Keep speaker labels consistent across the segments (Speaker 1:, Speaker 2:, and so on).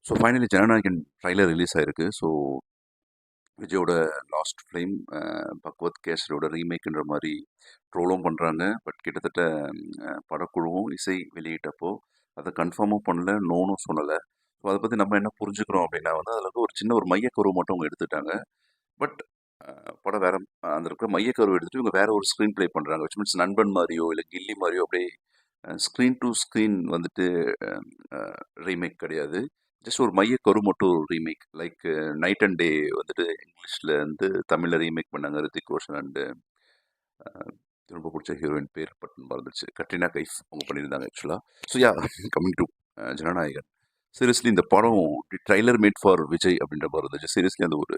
Speaker 1: So finally Jananayagan trailer release ஆயிருக்கு. So விஜயோட last film பகவத் கேசரியோட ரீமேக்ன்ற மாதிரி ட்ரோலும் பண்ணுறாங்க. பட் கிட்டத்தட்ட படக்குழுவும் இசை வெளியிட்டப்போ அதை கன்ஃபார்மும் பண்ணல, நோனும் சொல்லலை. ஸோ அதை பற்றி நம்ம என்ன புரிஞ்சுக்கிறோம் அப்படின்னா வந்து அதில் வந்து ஒரு சின்ன ஒரு மையக்கருவு மட்டும் அவங்க எடுத்துட்டாங்க. பட் படம் வேற அந்த இருக்கிற மையக்கருவை எடுத்துட்டு இவங்க வேற ஒரு ஸ்க்ரீன் ப்ளே பண்ணுறாங்க. விச் மீன்ஸ் நண்பன் மாதிரியோ இல்லை கில்லி மாதிரியோ அப்படியே ஸ்க்ரீன் டு ஸ்க்ரீன் வந்துட்டு ரீமேக் கிடையாது. ஜஸ்ட் ஒரு மையக்கரு மட்டும் ஒரு ரீமேக். லைக் நைட் அண்ட் டே வந்துட்டு இங்கிலீஷில் வந்து தமிழில் ரீமேக் பண்ணாங்க. ரித்திக் ரோஷன் அண்டு ரொம்ப பிடிச்ச ஹீரோயின் பேர் பட்டன் மறந்துச்சு, கட்ரினா கைஃப் அவங்க பண்ணியிருந்தாங்க ஆக்சுவலாக. So yeah, coming to Jananayagan. Seriously இந்த படம் ட்ரைலர் மேட் ஃபார் விஜய் அப்படின்ற மாதிரி இருந்துச்சு. சீரியஸ்லி அந்த ஒரு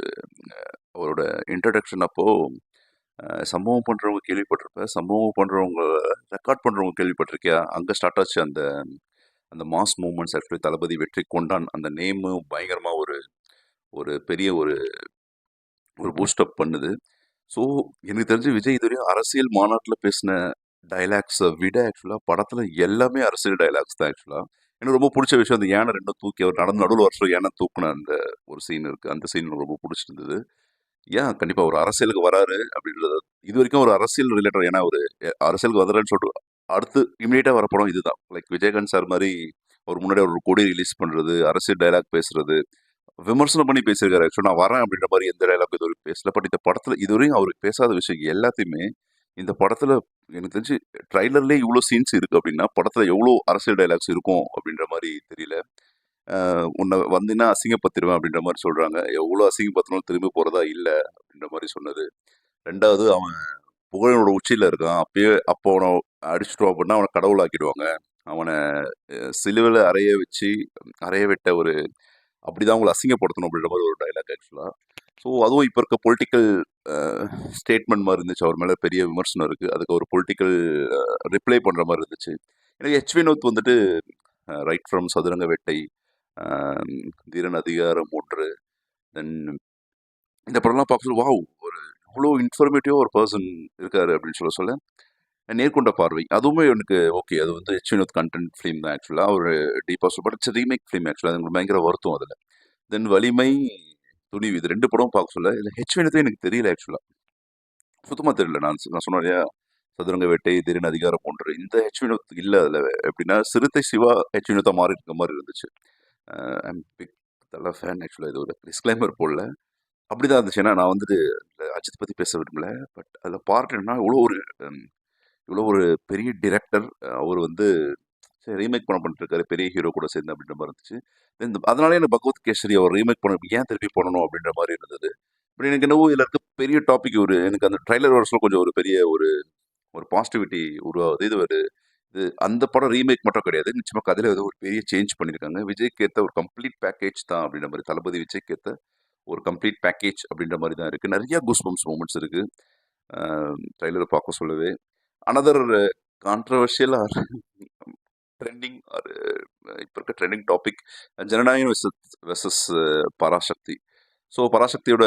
Speaker 1: அவரோட இன்ட்ரடக்ஷன் அப்போது சம்பவம் பண்ணுறவங்க கேள்விப்பட்டிருப்பேன், சம்பவம் பண்ணுறவங்க ரெக்கார்ட் பண்ணுறவங்க கேள்விப்பட்டிருக்கியா, அங்கே ஸ்டார்ட் ஆச்சு அந்த அந்த மாஸ் மூமெண்ட்ஸ். ஆக்சுவலி தளபதி வெற்றி கொண்டான் அந்த நேமும் பயங்கரமாக ஒரு ஒரு பெரிய ஒரு ஒரு பூஸ்டப் பண்ணுது. ஸோ எனக்கு தெரிஞ்சு விஜய் இதுவரையும் அரசியல் மாநாட்டில் பேசின டைலாக்ஸை விட ஆக்சுவலாக படத்தில் எல்லாமே அரசியல் டைலாக்ஸ் தான். ஆக்சுவலாக எனக்கு ரொம்ப பிடிச்ச விஷயம் அந்த யானை ரெண்டும் தூக்கி அவர் நடந்து நடுவில் வருஷம் யானை தூக்குன அந்த ஒரு சீன் இருக்குது. அந்த சீன் எனக்கு ரொம்ப பிடிச்சிருந்தது. ஏன் கண்டிப்பாக ஒரு அரசியலுக்கு வராரு அப்படின்றது இது வரைக்கும் ஒரு அரசியல் ரிலேட்டட். ஏன்னா ஒரு அரசியலுக்கு வந்துடுறேன்னு சொல்லிட்டு அடுத்து இமீடியட்டாக வர படம் இதுதான். லைக் விஜயகாந்த் சார் மாதிரி ஒரு முன்னாடி ஒரு கொடி ரிலீஸ் பண்ணுறது, அரசியல் டைலாக் பேசுறது, விமர்சனம் பண்ணி பேசியிருக்காரு. ஆக்சுவலாக நான் வரேன் அப்படின்ற மாதிரி எந்த டைலாக் இது வரைக்கும் பேசல. பட் இந்த படத்தில் இதுவரையும் அவர் பேசாத விஷயம் எல்லாத்தையுமே இந்த படத்தில் எனக்கு தெரிஞ்சு ட்ரைலர்லேயே இவ்வளோ சீன்ஸ் இருக்குது அப்படின்னா படத்தில் எவ்வளோ அரசியல் டைலாக்ஸ் இருக்கும் அப்படின்ற மாதிரி தெரியல. உன்னை வந்தீங்கன்னா அசிங்கப்படுத்திடுவேன் அப்படின்ற மாதிரி சொல்கிறாங்க. எவ்வளோ அசிங்கப்படுத்தினாலும் திரும்பி போகிறதா இல்லை அப்படின்ற மாதிரி சொன்னது. ரெண்டாவது, அவன் புகழனோட உச்சியில் இருக்கான். அப்போ அவனை அடிச்சுட்டோம் அப்படின்னா அவனை கடவுள் ஆக்கிடுவாங்க. அவனை சிலுவையில் அறைய விட்ட ஒரு அப்படிதான் அவங்களை அசிங்கப்படுத்தணும் அப்படின்ற மாதிரி ஒரு டைலாக் ஆக்சுவலாக. ஸோ அதுவும் இப்போ இருக்க பொலிட்டிக்கல் ஸ்டேட்மெண்ட் மாதிரி இருந்துச்சு. அவர் மேலே பெரிய விமர்சனம் இருக்குது. அதுக்கு ஒரு பொலிட்டிக்கல் ரிப்ளை பண்ணுற மாதிரி இருந்துச்சு. எனக்கு வினோத் வந்துட்டு ரைட் ஃப்ரம் சதுரங்க வேட்டை, தீரன் அதிகாரம் 3, தென் இந்த படம்லாம் பார்க்க வாவ், ஒரு இவ்வளோ இன்ஃபர்மேட்டிவாக ஒரு பர்சன் இருக்காரு அப்படின்னு சொல்ல நேர்கொண்ட பார்வை அதுவுமே எனக்கு ஓகே. அது வந்து வினோத் கண்டென்ட் ஃபிலிம் தான் ஆக்சுவலாக. ஒரு டீப்பாக பட் இட்ஸ் ரீமேக் ஃபிலிம் ஆக்சுவலாக. அது எனக்கு பயங்கர வருத்தம் அதில். தென் வலிமை, துணிவு, இது 2 படமும் பார்க்க சொல்ல இல்லை வினோத்தே எனக்கு தெரியல ஆக்சுவலாக, சுத்தமாக தெரியல. நான் சொன்னேன் இல்லையா, சதுரங்க வேட்டை, தீரன் அதிகாரம் 3 இந்த வினோத் இல்லை அதில். எப்படின்னா சிறுத்தை சிவா வினோத்தா மாறி இருக்க மாதிரி இருந்துச்சு. ஐம் பிக் தலை ஃபேன் ஆக்சுவலாக. இது ஒரு டிஸ்க்ளைமர் போடல, அப்படிதான் இருந்துச்சு. ஏன்னா நான் வந்துட்டு அஜித் பற்றி பேச விரும்பல. பட் அதில் பார்ட் என்னன்னா இவ்வளோ ஒரு பெரிய டிரெக்டர் அவர் வந்து ரீமேக் பண்ணிருக்காரு பெரிய ஹீரோ கூட சேர்ந்து அப்படின்ற மாதிரி இருந்துச்சு. அதனாலே எனக்கு பகவத் கேசரி அவர் ரீமேக் பண்ண ஏன் திருப்பி பண்ணணும் அப்படின்ற மாதிரி இருந்தது. பட் எனக்கு என்னவோ இதில் இருக்க பெரிய டாபிக் எனக்கு அந்த ட்ரைலர் வருஷம் கொஞ்சம் ஒரு பெரிய ஒரு ஒரு பாசிட்டிவிட்டி உருவாகுது. இது அந்த படம் ரீமேக் மட்டும் கிடையாது, நிச்சயமாக கதையில் ஏதோ ஒரு பெரிய சேஞ்ச் பண்ணியிருக்காங்க. விஜய்க்கு ஏற்ற ஒரு கம்ப்ளீட் பேக்கேஜ் தான் அப்படின்ற மாதிரி, தளபதி விஜய்க்கு ஏற்ற ஒரு கம்ப்ளீட் பேக்கேஜ் அப்படின்ற மாதிரி தான் இருக்குது. நிறைய கூஸ்பம்ஸ் மூமெண்ட்ஸ் இருக்குது ட்ரைலரை பார்க்க சொல்லவே. Another controversial or trending or இப்போ இருக்க trending topic Jananayagam versus Parasakthi. So பராசக்தியோட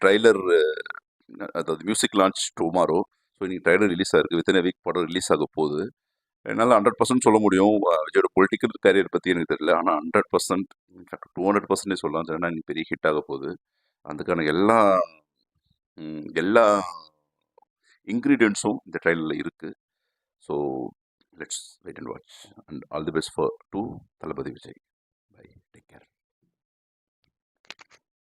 Speaker 1: ட்ரைலர், அதாவது மியூசிக் லான்ச் டுமாரோ. ஸோ இன்னைக்கு ட்ரைலர் ரிலீஸ் ஆகிருக்கு. வித்தின் வீக் படம் ரிலீஸ் ஆக போகுது. என்னால் 100% சொல்ல முடியும். விஜயோட பொலிட்டிக்கல் கேரியர் பற்றி எனக்கு தெரியல, ஆனால் 100%, 200% சொல்லலாம் ஜனநாயகம் பெரிய ஹிட் ஆக போகுது. அதுக்கான எல்லா இன்க்ரீடியன்ஸும் இந்த ட்ரைலரில் இருக்குது. So let's wait and watch and all the best for to Thalapathy Vijay.